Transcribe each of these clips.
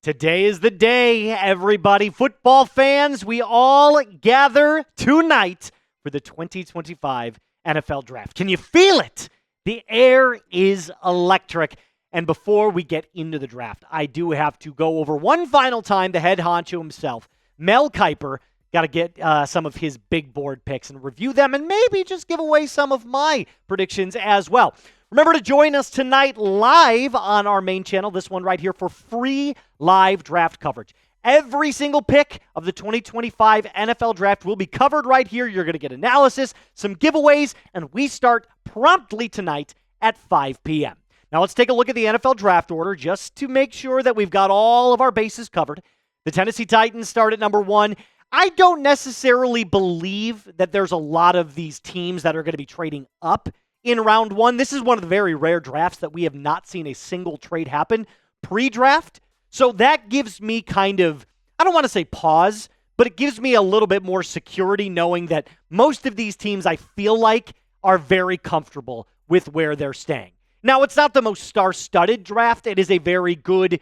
Today is the day, everybody. Football fans, we all gather tonight for the 2025 NFL Draft. Can you feel it? The air is electric. And before we get into the draft, I do have to go over one final time the head honcho himself, Mel Kiper. Got to get some of his big board picks and review them and maybe just give away some of my predictions as well. Remember to join us tonight live on our main channel, this one right here, for free live draft coverage. Every single pick of the 2025 NFL Draft will be covered right here. You're going to get analysis, some giveaways, and we start promptly tonight at 5 p.m. Now let's take a look at the NFL Draft order just to make sure that we've got all of our bases covered. The Tennessee Titans start at number 1. I don't necessarily believe that there's a lot of these teams that are going to be trading up in round 1. This is one of the very rare drafts that we have not seen a single trade happen pre-draft. So that gives me kind of, I don't want to say pause, but it gives me a little bit more security knowing that most of these teams I feel like are very comfortable with where they're staying. Now, it's not the most star-studded draft. It is a very good,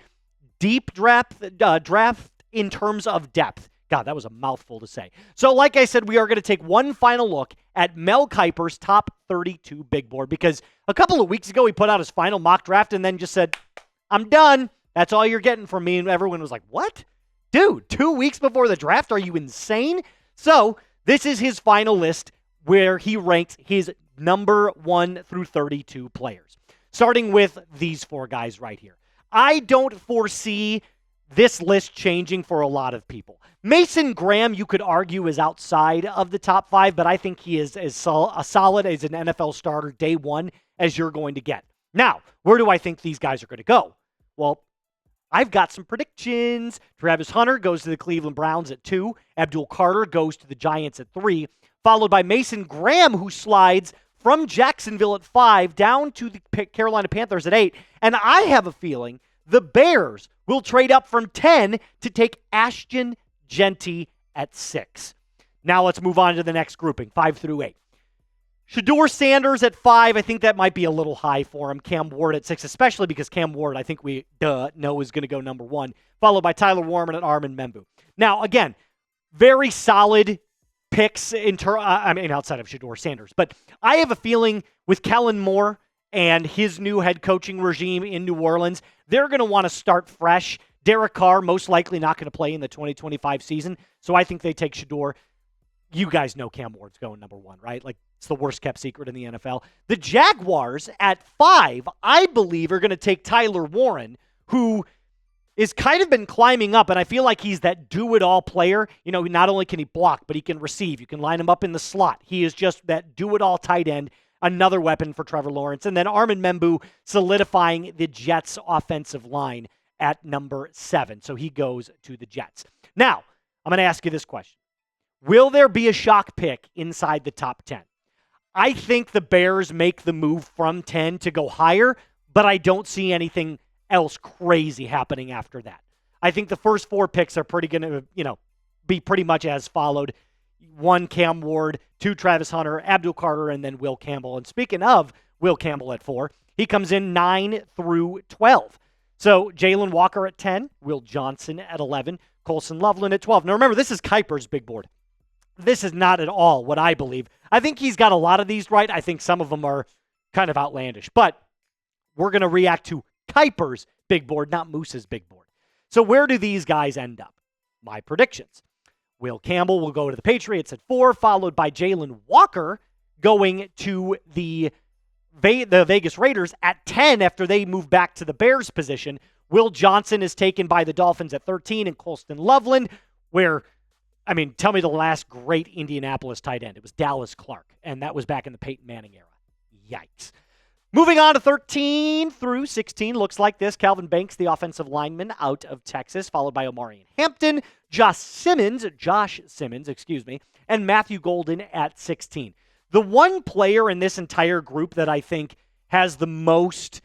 deep draft in terms of depth. God, that was a mouthful to say. So like I said, we are going to take one final look at Mel Kiper's top 32 big board because a couple of weeks ago he put out his final mock draft and then just said, I'm done. That's all you're getting from me. And everyone was like, what? Dude, 2 weeks before the draft? Are you insane? So this is his final list where he ranks his number 1 through 32 players. Starting with these 4 guys right here. I don't foresee this list changing for a lot of people. Mason Graham, you could argue, is outside of the top 5, but I think he is as solid as an NFL starter day 1 as you're going to get. Now, where do I think these guys are going to go? Well, I've got some predictions. Travis Hunter goes to the Cleveland Browns at 2. Abdul Carter goes to the Giants at 3, followed by Mason Graham, who slides from Jacksonville at 5 down to the Carolina Panthers at 8. And I have a feeling the Bears will trade up from 10 to take Ashton Jeanty at 6. Now let's move on to the next grouping, 5 through 8. Shedeur Sanders at 5, I think that might be a little high for him. Cam Ward at 6, especially because Cam Ward, I think we know is going to go number 1, followed by Tyler Warren and Armin Membu. Now, again, very solid picks outside of Shedeur Sanders. But I have a feeling with Kellen Moore and his new head coaching regime in New Orleans, they're going to want to start fresh. Derek Carr, most likely not going to play in the 2025 season, so I think they take Shedeur. You guys know Cam Ward's going number 1, right? Like, it's the worst kept secret in the NFL. The Jaguars at 5, I believe, are going to take Tyler Warren, who is kind of been climbing up, and I feel like he's that do-it-all player. You know, not only can he block, but he can receive. You can line him up in the slot. He is just that do-it-all tight end, another weapon for Trevor Lawrence. And then Armin Membu solidifying the Jets' offensive line at number 7. So he goes to the Jets. Now, I'm going to ask you this question. Will there be a shock pick inside the top 10? I think the Bears make the move from 10 to go higher, but I don't see anything else crazy happening after that. I think the first 4 picks are pretty going to, be pretty much as followed. 1, Cam Ward, 2, Travis Hunter, Abdul Carter, and then Will Campbell. And speaking of Will Campbell at 4, he comes in 9 through 12. So Jalen Walker at 10, Will Johnson at 11, Colson Loveland at 12. Now remember, this is Kiper's big board. This is not at all what I believe. I think he's got a lot of these right. I think some of them are kind of outlandish. But we're going to react to Kiper's big board, not Moose's big board. So where do these guys end up? My predictions. Will Campbell will go to the Patriots at 4, followed by Jalen Walker going to the Vegas Raiders at 10 after they move back to the Bears position. Will Johnson is taken by the Dolphins at 13, and Colston Loveland, tell me the last great Indianapolis tight end. It was Dallas Clark, and that was back in the Peyton Manning era. Yikes. Moving on to 13 through 16, looks like this. Calvin Banks, the offensive lineman out of Texas, followed by Omarion Hampton, Josh Simmons, and Matthew Golden at 16. The one player in this entire group that I think has the most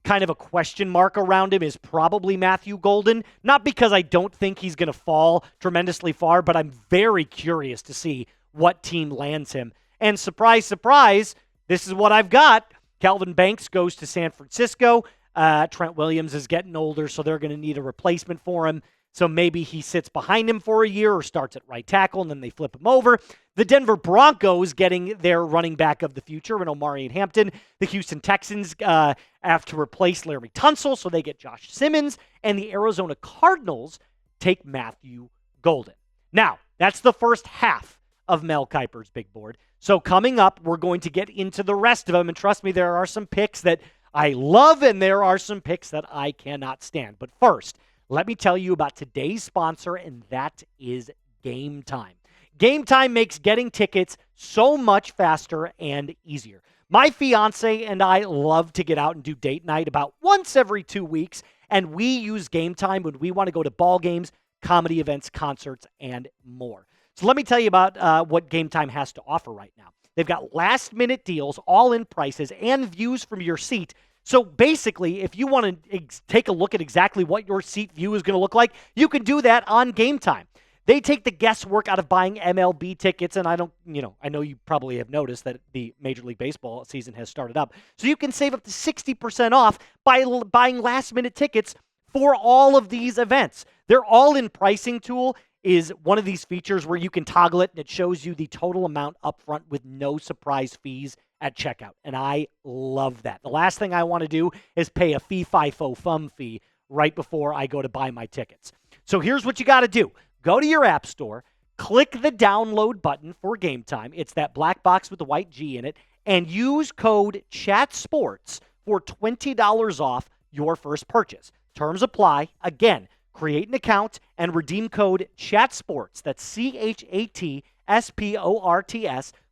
kind of a question mark around him is probably Matthew Golden. Not because I don't think he's going to fall tremendously far, but I'm very curious to see what team lands him. And surprise, surprise, this is what I've got. Calvin Banks goes to San Francisco. Trent Williams is getting older, so they're going to need a replacement for him. So maybe he sits behind him for a year or starts at right tackle, and then they flip him over. The Denver Broncos getting their running back of the future in Omari and Hampton. The Houston Texans have to replace Larry Tunsil, so they get Josh Simmons. And the Arizona Cardinals take Matthew Golden. Now, that's the first half of Mel Kiper's Big Board. So coming up, we're going to get into the rest of them. And trust me, there are some picks that I love, and there are some picks that I cannot stand. But first, let me tell you about today's sponsor, and that is Game Time. Game Time makes getting tickets so much faster and easier. My fiance and I love to get out and do date night about once every 2 weeks, and we use Game Time when we want to go to ball games, comedy events, concerts, and more. So let me tell you about what Game Time has to offer right now. They've got last-minute deals, all-in prices, and views from your seat. So basically, if you want to take a look at exactly what your seat view is going to look like, you can do that on Game Time. They take the guesswork out of buying MLB tickets, and I know you probably have noticed that the Major League Baseball season has started up. So you can save up to 60% off by buying last-minute tickets for all of these events. Their all-in pricing tool is one of these features where you can toggle it, and it shows you the total amount up front with no surprise fees at checkout. And I love that. The last thing I want to do is pay a fee-fi-fo-fum fee right before I go to buy my tickets. So here's what you got to do. Go to your app store, click the download button for Game Time. It's that black box with the white G in it, and use code CHATSPORTS for $20 off your first purchase. Terms apply. Again, create an account and redeem code CHATSPORTS. That's CHATSPORTS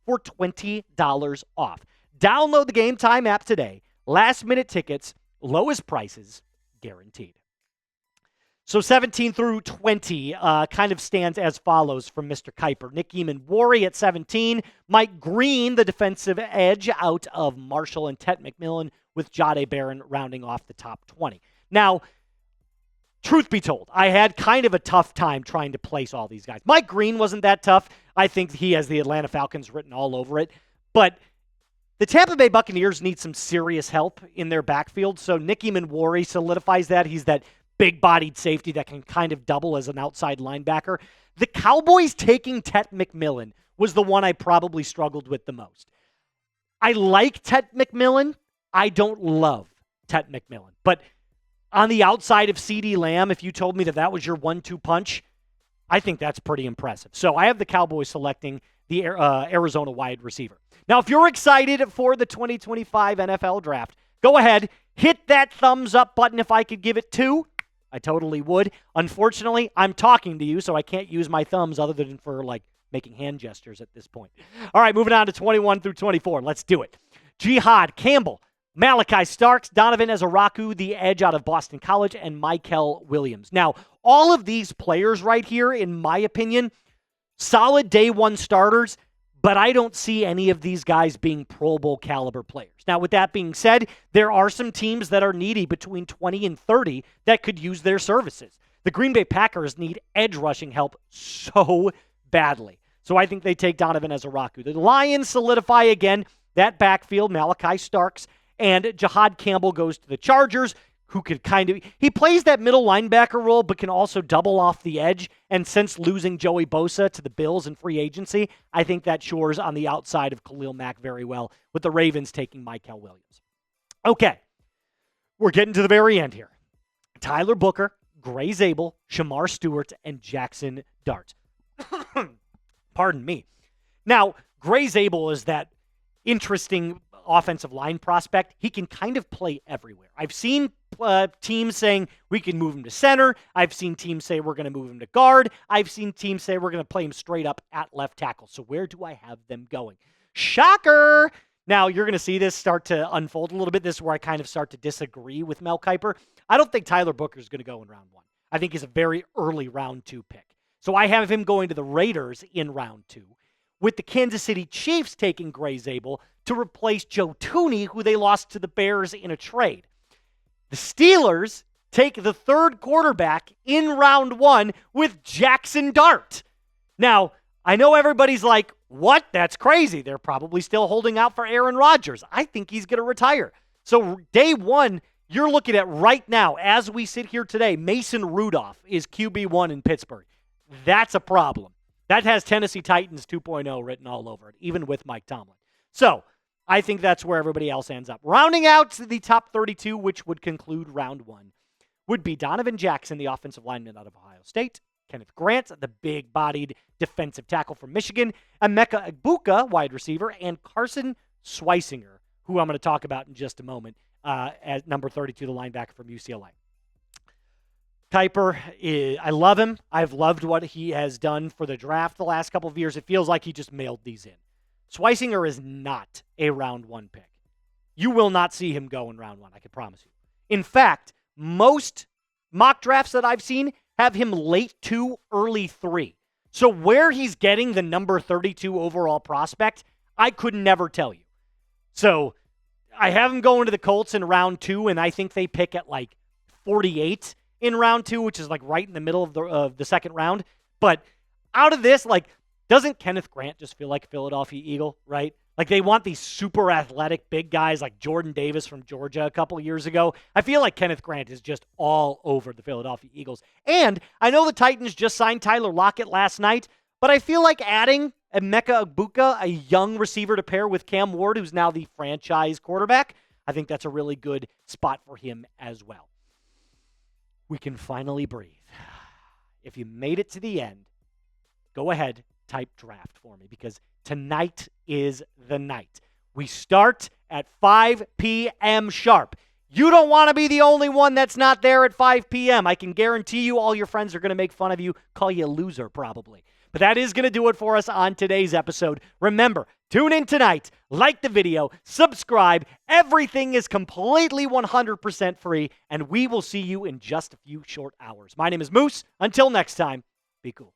for $20 off. Download the Game Time app today. Last minute tickets, lowest prices guaranteed. So 17 through 20 kind of stands as follows from Mr. Kiper. Nick Eamon-Warry at 17. Mike Green, the defensive edge, out of Marshall and Tet McMillan, with Jahdae Barron rounding off the top 20. Now, truth be told, I had kind of a tough time trying to place all these guys. Mike Green wasn't that tough. I think he has the Atlanta Falcons written all over it. But the Tampa Bay Buccaneers need some serious help in their backfield, so Nick Eamon-Warry solidifies that. He's that big-bodied safety that can kind of double as an outside linebacker. The Cowboys taking Tet McMillan was the one I probably struggled with the most. I like Tet McMillan. I don't love Tet McMillan. But on the outside of CeeDee Lamb, if you told me that that was your 1-2 punch, I think that's pretty impressive. So I have the Cowboys selecting the Arizona wide receiver. Now, if you're excited for the 2025 NFL Draft, go ahead, hit that thumbs up button. If I could give it 2, I totally would. Unfortunately, I'm talking to you, so I can't use my thumbs other than for, making hand gestures at this point. All right, moving on to 21 through 24. Let's do it. Jihad Campbell, Malachi Starks, Donovan Ezaraku, the edge out of Boston College, and Michael Williams. Now, all of these players right here, in my opinion, solid day one starters, but I don't see any of these guys being Pro Bowl caliber players. Now, with that being said, there are some teams that are needy between 20 and 30 that could use their services. The Green Bay Packers need edge rushing help so badly. So I think they take Donovan Ezaraku. The Lions solidify again that backfield, Malachi Starks, and Jihad Campbell goes to the Chargers, who could he plays that middle linebacker role, but can also double off the edge. And since losing Joey Bosa to the Bills in free agency, I think that shores on the outside of Khalil Mack very well, with the Ravens taking Michael Williams. Okay, we're getting to the very end here. Tyler Booker, Grey Zabel, Shamar Stewart, and Jackson Dart. Pardon me. Now, Grey Zabel is that interesting offensive line prospect. He can kind of play everywhere. I've seen teams saying we can move him to center. I've seen teams say we're going to move him to guard. I've seen teams say we're going to play him straight up at left tackle. So where do I have them going? Shocker! Now, you're going to see this start to unfold a little bit. This is where I kind of start to disagree with Mel Kiper. I don't think Tyler Booker is going to go in round 1. I think he's a very early round 2 pick. So I have him going to the Raiders in round 2, with the Kansas City Chiefs taking Grey Zabel to replace Joe Thuney, who they lost to the Bears in a trade. The Steelers take the third quarterback in round 1 with Jackson Dart. Now, I know everybody's like, what? That's crazy. They're probably still holding out for Aaron Rodgers. I think he's going to retire. So day 1, You're looking at right now, as we sit here today, Mason Rudolph is QB1 in Pittsburgh. That's a problem. That has Tennessee Titans 2.0 written all over it, even with Mike Tomlin. So I think that's where everybody else ends up. Rounding out the top 32, which would conclude round one, would be Donovan Jackson, the offensive lineman out of Ohio State, Kenneth Grant, the big-bodied defensive tackle from Michigan, Emeka Egbuka, wide receiver, and Carson Schweisinger, who I'm going to talk about in just a moment, at number 32, the linebacker from UCLA. Kiper, I love him. I've loved what he has done for the draft the last couple of years. It feels like he just mailed these in. Schweisinger is not a round one pick. You will not see him go in round one, I can promise you. In fact, most mock drafts that I've seen have him late 2, early 3. So where he's getting the number 32 overall prospect, I could never tell you. So I have him going to the Colts in round 2, and I think they pick at like 48 in round 2, which is like right in the middle of the second round. But out of this, like, doesn't Kenneth Grant just feel like a Philadelphia Eagle, right? Like, they want these super athletic big guys like Jordan Davis from Georgia a couple of years ago. I feel like Kenneth Grant is just all over the Philadelphia Eagles. And I know the Titans just signed Tyler Lockett last night, but I feel like adding Emeka Egbuka, a young receiver to pair with Cam Ward, who's now the franchise quarterback, I think that's a really good spot for him as well. We can finally breathe. If you made it to the end, go ahead, type draft for me, because tonight is the night. We start at 5 p.m. sharp. You don't want to be the only one that's not there at 5 p.m. I can guarantee you all your friends are going to make fun of you, call you a loser probably. But that is going to do it for us on today's episode. Remember, tune in tonight, like the video, subscribe. Everything is completely 100% free, and we will see you in just a few short hours. My name is Moose. Until next time, be cool.